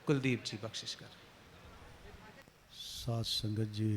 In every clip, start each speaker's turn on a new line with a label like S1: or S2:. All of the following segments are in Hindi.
S1: कुलदीप जी बख्शिश कर।
S2: साथ संगत जी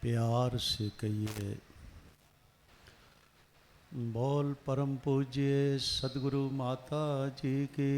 S2: प्यार से कहिए, बोल परम पूज्य सदगुरु माता जी की,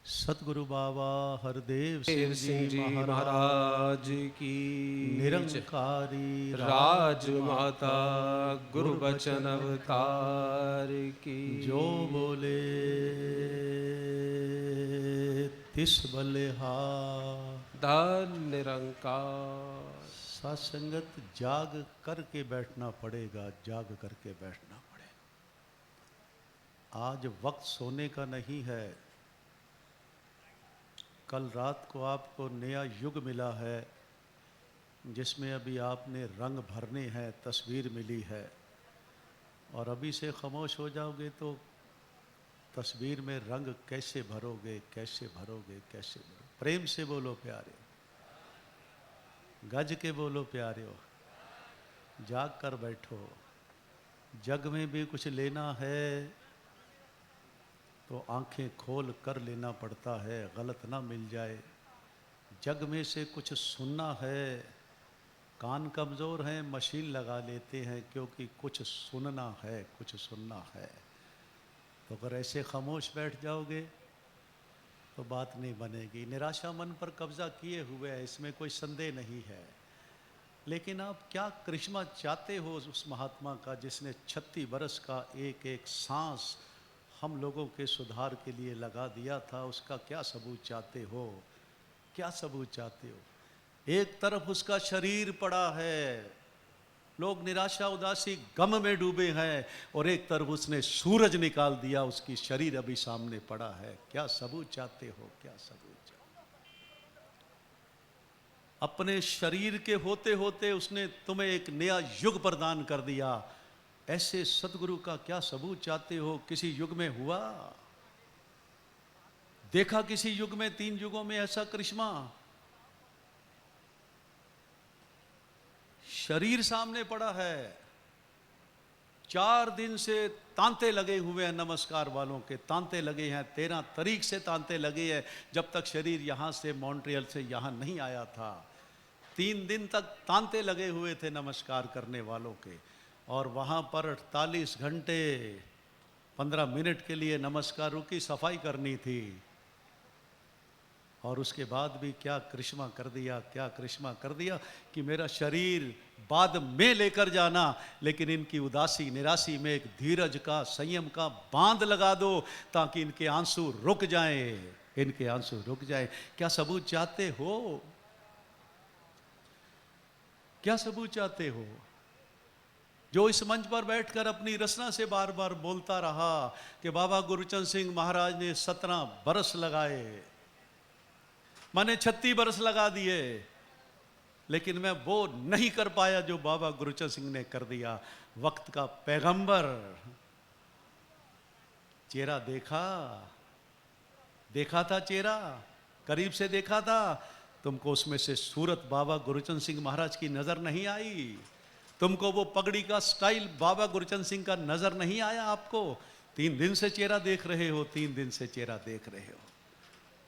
S2: सतगुरु बाबा हरदेव
S1: देव
S2: सिंह जी महाराज
S1: की
S2: निरंकारी
S1: राजमाता गुरु बचन अवतार की।
S2: जो बोले तिस बलिहार।
S1: धन निरंकार।
S2: सत्संगत जाग करके बैठना पड़ेगा, जाग करके बैठना पड़ेगा। आज वक्त सोने का नहीं है। कल रात को आपको नया युग मिला है जिसमें अभी आपने रंग भरने हैं, तस्वीर मिली है, और अभी से खामोश हो जाओगे तो तस्वीर में रंग कैसे भरोगे, कैसे भरोगे, कैसे भरोगे। प्रेम से बोलो प्यारे, गज के बोलो प्यारे हो, जाग कर बैठो। जग में भी कुछ लेना है तो आंखें खोल कर लेना पड़ता है, गलत ना मिल जाए। जग में से कुछ सुनना है, कान कमज़ोर हैं, मशीन लगा लेते हैं क्योंकि कुछ सुनना है, कुछ सुनना है। तो अगर ऐसे खामोश बैठ जाओगे तो बात नहीं बनेगी। निराशा मन पर कब्जा किए हुए है, इसमें कोई संदेह नहीं है। लेकिन आप क्या करिश्मा चाहते हो उस महात्मा का जिसने 36 बरस का एक एक सांस हम लोगों के सुधार के लिए लगा दिया था? उसका क्या सबूत चाहते हो? क्या सबूत चाहते हो? एक तरफ उसका शरीर पड़ा है, लोग निराशा उदासी गम में डूबे हैं, और एक तरफ उसने सूरज निकाल दिया, उसकी शरीर अभी सामने पड़ा है। क्या सबूत चाहते हो? क्या सबूत चाहते हो? अपने शरीर के होते होते उसने तुम्हें एक नया युग प्रदान कर दिया। ऐसे सदगुरु का क्या सबूत चाहते हो? किसी युग में हुआ? देखा किसी युग में, 3 युगों में ऐसा करिश्मा? शरीर सामने पड़ा है, 4 दिन से तांते लगे हुए हैं, नमस्कार वालों के तांते लगे हैं, 13 तारीख से तांते लगे हैं, जब तक शरीर यहाँ से मॉन्ट्रियल से यहाँ नहीं आया था। 3 दिन तक तांते लगे हुए थे नमस्कार करने वालों के, और वहाँ पर 48 घंटे 15 मिनट के लिए नमस्कारों की सफाई करनी थी। और उसके बाद भी क्या करिश्मा कर दिया, क्या करिश्मा कर दिया कि मेरा शरीर बाद में लेकर जाना, लेकिन इनकी उदासी निराशी में एक धीरज का, संयम का बांध लगा दो ताकि इनके आंसू रुक जाएं, इनके आंसू रुक जाएं। क्या सबूत चाहते हो? क्या सबूत चाहते हो? जो इस मंच पर बैठकर अपनी रचना से बार बार बोलता रहा कि बाबा गुरचरण सिंह महाराज ने 17 बरस लगाए, मैंने 36 बरस लगा दिए, लेकिन मैं वो नहीं कर पाया जो बाबा गुरचरण सिंह ने कर दिया। वक्त का पैगंबर, चेहरा देखा, देखा था चेहरा, करीब से देखा था, तुमको उसमें से सूरत बाबा गुरचरण सिंह महाराज की नजर नहीं आई? तुमको वो पगड़ी का स्टाइल बाबा गुरचरण सिंह का नजर नहीं आया आपको? 3 दिन से चेहरा देख रहे हो, 3 दिन से चेहरा देख रहे हो।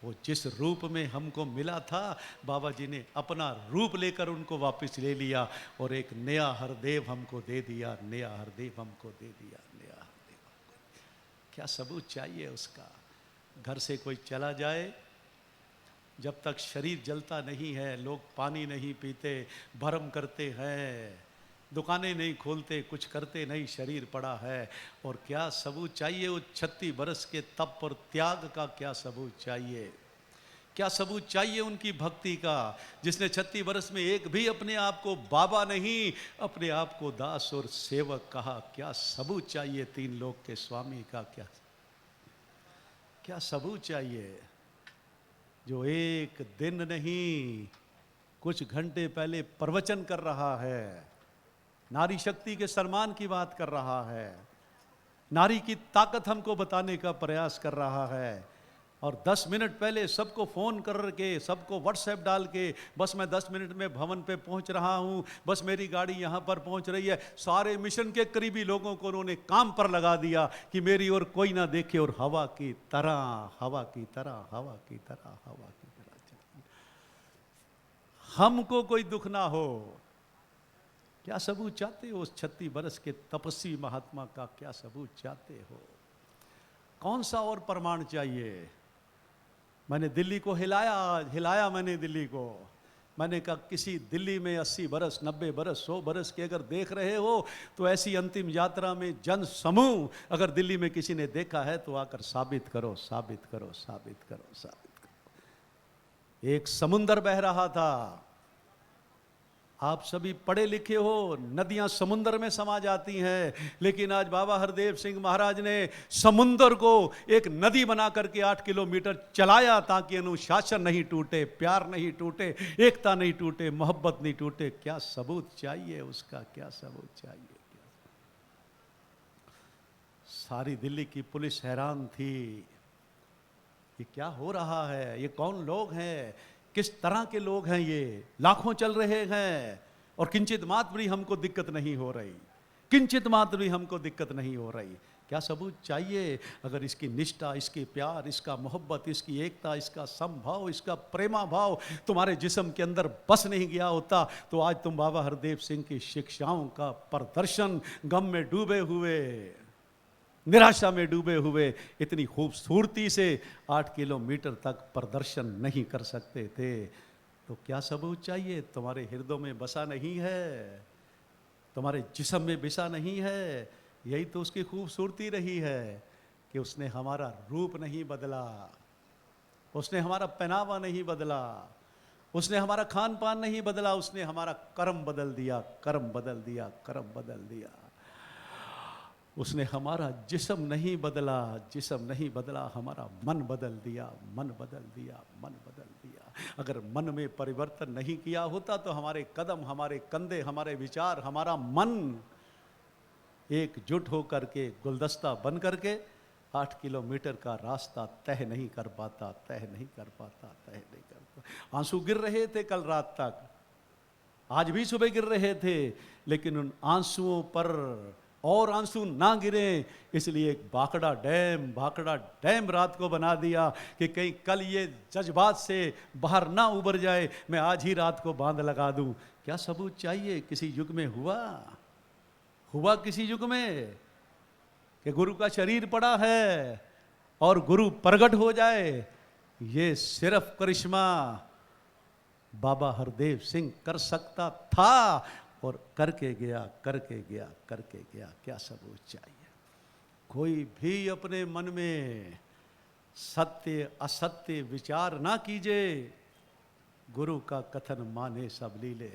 S2: वो जिस रूप में हमको मिला था, बाबा जी ने अपना रूप लेकर उनको वापस ले लिया और एक नया हरदेव हमको दे दिया, नया हरदेव हमको दे दिया, नया हरदेव हमको। क्या सबूत चाहिए उसका? घर से कोई चला जाए, जब तक शरीर जलता नहीं है, लोग पानी नहीं पीते, भरम करते हैं, दुकानें नहीं खोलते, कुछ करते नहीं, शरीर पड़ा है। और क्या सबूत चाहिए? वो 36 बरस के तप और त्याग का क्या सबूत चाहिए? क्या सबूत चाहिए उनकी भक्ति का, जिसने 36 बरस में एक भी अपने आप को बाबा नहीं, अपने आप को दास और सेवक कहा? क्या सबूत चाहिए 3 लोक के स्वामी का? क्या क्या सबूत चाहिए? जो एक दिन नहीं, कुछ घंटे पहले प्रवचन कर रहा है, नारी शक्ति के सम्मान की बात कर रहा है, नारी की ताकत हमको बताने का प्रयास कर रहा है, और 10 मिनट पहले सबको फ़ोन करके, सबको व्हाट्सएप डाल के, बस मैं 10 मिनट में भवन पे पहुंच रहा हूं, बस मेरी गाड़ी यहां पर पहुंच रही है। सारे मिशन के करीबी लोगों को उन्होंने काम पर लगा दिया कि मेरी ओर कोई ना देखे, और हवा की तरह, हवा की तरह, हवा की तरह, हवा की तरह चली। हमको कोई दुख ना हो, क्या सबूत चाहते हो? उस 36 बरस के तपस्वी महात्मा का क्या सबूत चाहते हो? कौन सा और प्रमाण चाहिए? मैंने दिल्ली को हिलाया, आज हिलाया मैंने दिल्ली को। मैंने कहा किसी दिल्ली में 80 बरस, 90 बरस, 100 बरस के अगर देख रहे हो तो ऐसी अंतिम यात्रा में जन समूह अगर दिल्ली में किसी ने देखा है तो आकर साबित करो, साबित करो, साबित करो, साबित करो। एक समुंदर बह रहा था। आप सभी पढ़े लिखे हो, नदियां समुद्र में समा जाती हैं, लेकिन आज बाबा हरदेव सिंह महाराज ने समुद्र को एक नदी बना करके 8 किलोमीटर चलाया, ताकि अनुशासन नहीं टूटे, प्यार नहीं टूटे, एकता नहीं टूटे, मोहब्बत नहीं टूटे। क्या सबूत चाहिए उसका? क्या सबूत चाहिए? सारी दिल्ली की पुलिस हैरान थी, ये क्या हो रहा है? ये कौन लोग हैं? किस तरह के लोग हैं ये? लाखों चल रहे हैं और किंचित मात्र भी हमको दिक्कत नहीं हो रही, किंचित मात्र भी हमको दिक्कत नहीं हो रही। क्या सबूत चाहिए? अगर इसकी निष्ठा, इसके प्यार, इसका मोहब्बत, इसकी एकता, इसका समभाव, इसका प्रेमा भाव तुम्हारे जिस्म के अंदर बस नहीं गया होता तो आज तुम बाबा हरदेव सिंह की शिक्षाओं का प्रदर्शन गम में डूबे हुए, निराशा में डूबे हुए इतनी खूबसूरती से 8 किलोमीटर तक प्रदर्शन नहीं कर सकते थे। तो क्या सबूत चाहिए? तुम्हारे हृदय में बसा नहीं है, तुम्हारे जिस्म में बसा नहीं है। यही तो उसकी खूबसूरती रही है कि उसने हमारा रूप नहीं बदला, उसने हमारा पहनावा नहीं बदला, उसने हमारा खान पान नहीं बदला, उसने हमारा कर्म बदल दिया, कर्म बदल दिया, कर्म बदल दिया। उसने हमारा जिस्म नहीं बदला, जिस्म नहीं बदला, हमारा मन बदल दिया, मन बदल दिया, मन बदल दिया। अगर मन में परिवर्तन नहीं किया होता तो हमारे कदम, हमारे कंधे, हमारे विचार, हमारा मन एकजुट होकर के, गुलदस्ता बन करके 8 किलोमीटर का रास्ता तय नहीं कर पाता, तय नहीं कर पाता, तय नहीं कर पाता। आंसू गिर रहे थे कल रात तक, आज भी सुबह गिर रहे थे, लेकिन उन आंसुओं पर और आंसू ना गिरे इसलिए एक भाखड़ा डैम रात को बना दिया कि कहीं कल ये जज्बात से बाहर ना उबर जाए, मैं आज ही रात को बांध लगा दूं। क्या सबूत चाहिए? किसी युग में हुआ किसी युग में कि गुरु का शरीर पड़ा है और गुरु प्रकट हो जाए? ये सिर्फ करिश्मा बाबा हरदेव सिंह कर सकता था और करके गया, करके गया, करके गया। क्या सबूत चाहिए? कोई भी अपने मन में सत्य असत्य विचार ना कीजिए, गुरु का कथन माने सब लीले।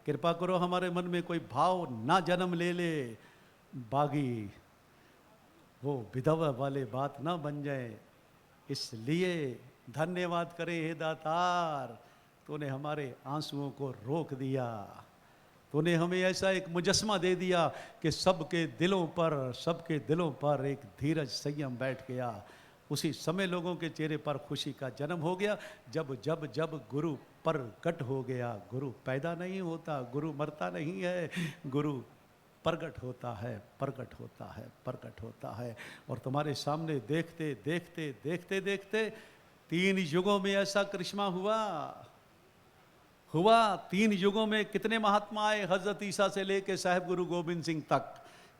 S2: कृपा करो हमारे मन में कोई भाव ना जन्म ले ले, बागी वो विधवा वाले बात ना बन जाए। इसलिए धन्यवाद करे हे दातार, तूने हमारे आंसुओं को रोक दिया, तूने हमें ऐसा एक मुजस्मा दे दिया कि सबके दिलों पर एक धीरज संयम बैठ गया। उसी समय लोगों के चेहरे पर खुशी का जन्म हो गया जब गुरु प्रकट हो गया। गुरु पैदा नहीं होता, गुरु मरता नहीं है, गुरु प्रकट होता है, प्रकट होता है, प्रकट होता है। और तुम्हारे सामने देखते देखते देखते देखते 3 युगों में ऐसा करिश्मा हुआ। 3 युगों में कितने महात्मा आए, हजरत ईसा से लेके साहिब गुरु गोविंद सिंह तक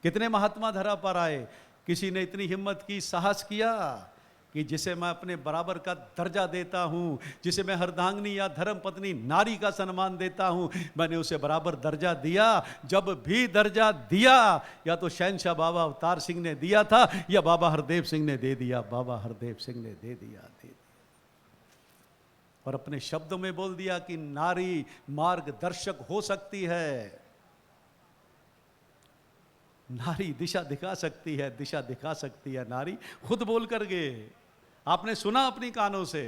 S2: कितने महात्मा धरा पर आए। किसी ने इतनी हिम्मत की, साहस किया कि जिसे मैं अपने बराबर का दर्जा देता हूं, जिसे मैं हरदांगनी या धर्म पत्नी नारी का सम्मान देता हूं, मैंने उसे बराबर दर्जा दिया। जब भी दर्जा दिया या तो शहनशाह बाबा अवतार सिंह ने दिया था या बाबा हरदेव सिंह ने दे दिया, बाबा हरदेव सिंह ने दे दिया। और अपने शब्दों में बोल दिया कि नारी मार्गदर्शक हो सकती है, नारी दिशा दिखा सकती है, दिशा दिखा सकती है नारी। खुद बोल कर गए, आपने सुना अपनी कानों से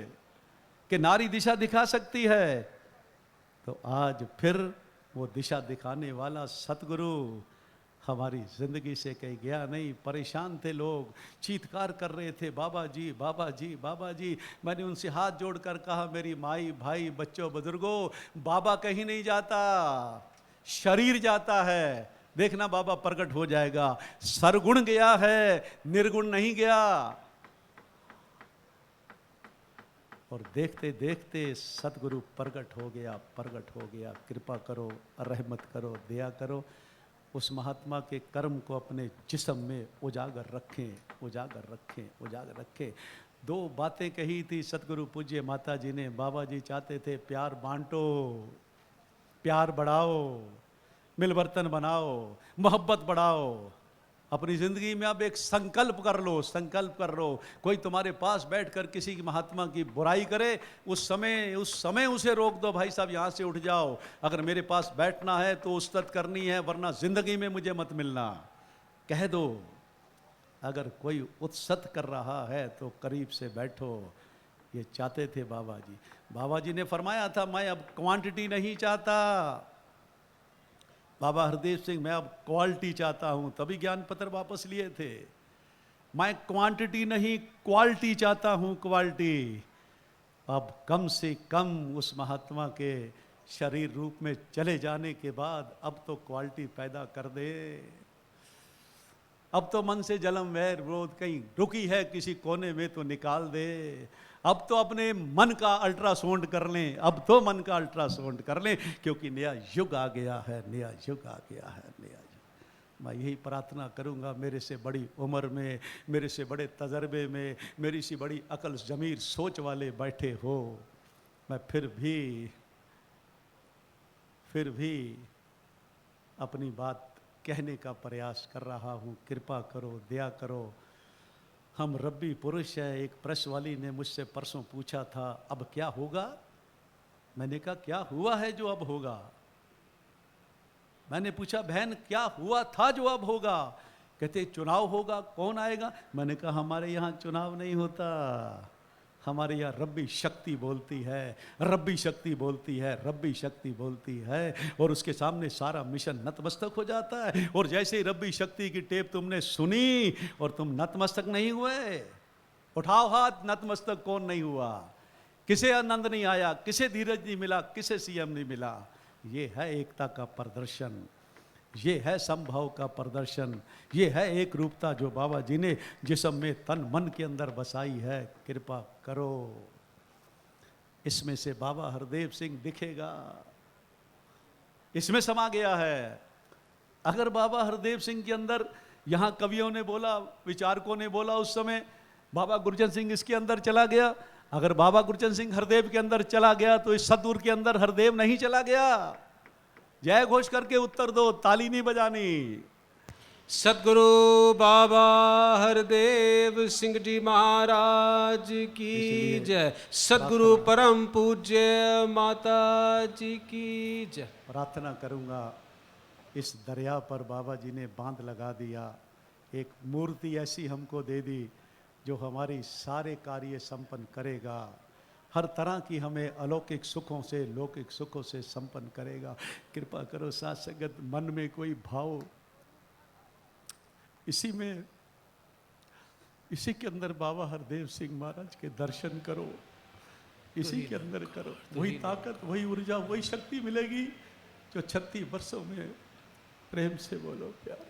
S2: कि नारी दिशा दिखा सकती है। तो आज फिर वो दिशा दिखाने वाला सतगुरु हमारी जिंदगी से कहीं गया नहीं। परेशान थे लोग, चीत्कार कर रहे थे, बाबा जी बाबा जी बाबा जी। मैंने उनसे हाथ जोड़कर कहा, मेरी माई भाई बच्चों बुजुर्गों, बाबा कहीं नहीं जाता, शरीर जाता है। देखना बाबा प्रकट हो जाएगा। सरगुण गया है, निर्गुण नहीं गया। और देखते देखते सतगुरु प्रकट हो गया, प्रकट हो गया। कृपा करो, रहमत करो, दया करो। उस महात्मा के कर्म को अपने जिस्म में उजागर रखें, उजागर रखें, उजागर रखें। दो बातें कही थी सतगुरु पूज्य माता जी ने। बाबा जी चाहते थे प्यार बांटो, प्यार बढ़ाओ, मिलवर्तन बनाओ, मोहब्बत बढ़ाओ। अपनी जिंदगी में अब एक संकल्प कर लो, संकल्प कर लो। कोई तुम्हारे पास बैठकर किसी की महात्मा की बुराई करे, उस समय उसे रोक दो, भाई साहब यहाँ से उठ जाओ। अगर मेरे पास बैठना है तो उस्तत करनी है, वरना जिंदगी में मुझे मत मिलना, कह दो। अगर कोई उत्सत कर रहा है तो करीब से बैठो। ये चाहते थे बाबा जी। बाबा जी ने फरमाया था, मैं अब क्वांटिटी नहीं चाहता। बाबा हरदेव सिंह, मैं अब क्वालिटी चाहता हूं, तभी ज्ञान पत्र वापस लिए थे। मैं क्वांटिटी नहीं क्वालिटी चाहता हूं, क्वालिटी। अब कम से कम उस महात्मा के शरीर रूप में चले जाने के बाद अब तो क्वालिटी पैदा कर दे। अब तो मन से जलम वैर विरोध कहीं रुकी है किसी कोने में तो निकाल दे। अब तो अपने मन का अल्ट्रासाउंड कर लें, अब तो मन का अल्ट्रासाउंड कर लें, क्योंकि नया युग आ गया है, नया युग आ गया है, नया युग। मैं यही प्रार्थना करूंगा, मेरे से बड़ी उम्र में, मेरे से बड़े तजर्बे में, मेरी सी बड़ी अकल ज़मीर सोच वाले बैठे हो, मैं फिर भी अपनी बात कहने का प्रयास कर रहा हूँ। कृपा करो, दया करो। हम रब्बी पुरुष हैं। एक प्रेस वाली ने मुझसे परसों पूछा था, अब क्या होगा? मैंने कहा, क्या हुआ है जो अब होगा? मैंने पूछा, बहन क्या हुआ था जो अब होगा? कहते चुनाव होगा, कौन आएगा? मैंने कहा, हमारे यहाँ चुनाव नहीं होता, हमारे यहाँ रब्बी शक्ति बोलती है, रब्बी शक्ति बोलती है, रब्बी शक्ति बोलती है। और उसके सामने सारा मिशन नतमस्तक हो जाता है। और जैसे ही रब्बी शक्ति की टेप तुमने सुनी और तुम नतमस्तक नहीं हुए, उठाओ हाथ, नतमस्तक कौन नहीं हुआ? किसे आनंद नहीं आया, किसे धीरज नहीं मिला, किसे सीएम नहीं मिला? ये है एकता का प्रदर्शन, ये है संभाव का प्रदर्शन, ये है एक रूपता जो बाबा जी ने जिस्म में तन मन के अंदर बसाई है। कृपा करो, इसमें से बाबा हरदेव सिंह दिखेगा, इसमें समा गया है। अगर बाबा हरदेव सिंह के अंदर, यहाँ कवियों ने बोला, विचारकों ने बोला उस समय, बाबा गुरचरण सिंह इसके अंदर चला गया। अगर बाबा गुरचरण सिंह हरदेव के अंदर चला गया तो इस सतगुरु के अंदर हरदेव नहीं चला गया। जय घोष करके उत्तर दो, ताली नहीं बजानी।
S1: सतगुरु बाबा हरदेव सिंह जी महाराज की जय। सतगुरु परम पूज्य माता जी की जय।
S2: प्रार्थना करूंगा, इस दरिया पर बाबा जी ने बांध लगा दिया, एक मूर्ति ऐसी हमको दे दी जो हमारी सारे कार्य संपन्न करेगा, हर तरह की हमें अलौकिक सुखों से, लौकिक सुखों से संपन्न करेगा। कृपा करो साथ संगत, मन में कोई भाव, इसी के अंदर बाबा हरदेव सिंह महाराज के दर्शन करो, इसी के अंदर करो। वही ताकत, वही ऊर्जा, वही शक्ति मिलेगी जो 36 वर्षों में प्रेम से बोलो प्यार।